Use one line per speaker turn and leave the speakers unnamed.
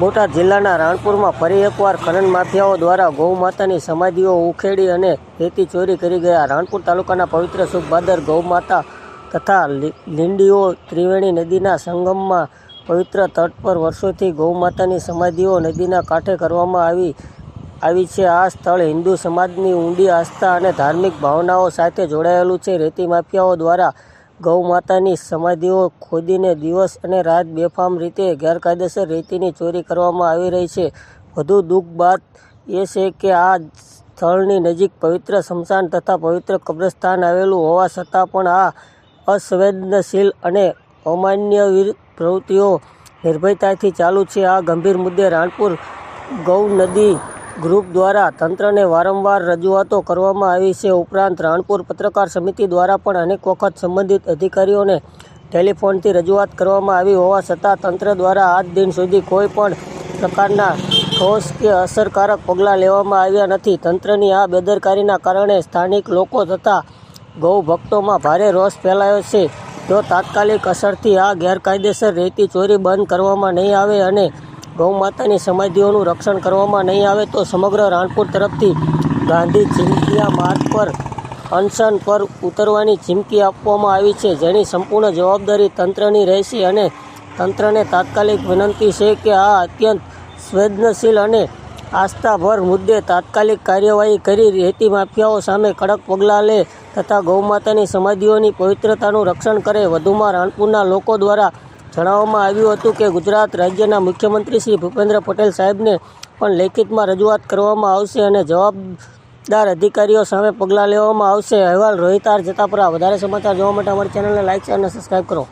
બોટાદ જિલ્લાના રાણપુરમાં ફરી એકવાર ખનન માફિયાઓ દ્વારા ગૌમાતાની સમાધિઓ ઉખેડી અને રેતી ચોરી કરી ગયા। રાણપુર તાલુકાના પવિત્ર સુખભાદર ગૌમાતા તથા લીંડીઓ ત્રિવેણી નદીના સંગમમાં પવિત્ર તટ પર વર્ષોથી ગૌમાતાની સમાધિઓ નદીના કાંઠે કરવામાં આવી છે। આ સ્થળ હિન્દુ સમાજની ઊંડી આસ્થા અને ધાર્મિક ભાવનાઓ સાથે જોડાયેલું છે। રેતી માફિયાઓ દ્વારા ગૌમાતાની સમાધિઓ ખોદીને દિવસ અને રાત બેફામ રીતે ગેરકાયદેસર રેતીની ચોરી કરવામાં આવી રહી છે। વધુ દુઃખ બાત એ છે કે આ સ્થળની નજીક પવિત્ર સ્મશાન તથા પવિત્ર કબ્રસ્તાન આવેલું હોવા છતાં પણ આ અસંવેદનશીલ અને અમાનવીય પ્રવૃત્તિઓ નિર્ભયતાથી ચાલુ છે। આ ગંભીર મુદ્દે રાણપુર ગૌ નદી ગ્રુપ દ્વારા તંત્રને વારંવાર રજૂઆતો કરવામાં આવી છે। ઉપરાંત રાણપુર પત્રકાર સમિતિ દ્વારા પણ અનેક વખત સંબંધિત અધિકારીઓને ટેલિફોનથી રજૂઆત કરવામાં આવી હોવા છતાં તંત્ર દ્વારા આજ દિન સુધી કોઈ પણ પ્રકારના ઠોસ કે અસરકારક પગલાં લેવામાં આવ્યા નથી। તંત્રની આ બેદરકારીના કારણે સ્થાનિક લોકો તથા ગૌ ભક્તોમાં ભારે રોષ ફેલાયો છે। જો તાત્કાલિક અસરથી આ ગેરકાયદેસર રેતી ચોરી બંધ કરવામાં નહીં આવે અને ગૌમાતાની સમાધિઓનું રક્ષણ કરવામાં નહીં આવે તો સમગ્ર રાણપુર તરફથી ગાંધી ચિંતિયા માર્ગ પર અનશન પર ઉતરવાની ચીમકી આપવામાં આવી છે, જેની સંપૂર્ણ જવાબદારી તંત્રની રહેશે અને તંત્રને તાત્કાલિક વિનંતી છે કે આ અત્યંત સંવેદનશીલ અને આસ્થાભર મુદ્દે તાત્કાલિક કાર્યવાહી કરી રેતી માફિયાઓ સામે કડક પગલાં લે તથા ગૌમાતાની સમાધિઓની પવિત્રતાનું રક્ષણ કરે। વધુમાં રાણપુરના લોકો દ્વારા જણાવવામાં આવ્યું હતું કે ગુજરાત રાજ્યના મુખ્યમંત્રી શ્રી ભૂપેન્દ્ર પટેલ સાહેબને પણ લેખિતમાં રજૂઆત કરવામાં આવશે અને જવાબદાર અધિકારીઓ સામે પગલાં લેવામાં આવશે। અહેવાલ રોહિત આર જતાપરા। વધારે સમાચાર જોવા માટે અમારી ચેનલને લાઇક, શેર અને સબસ્ક્રાઈબ કરો।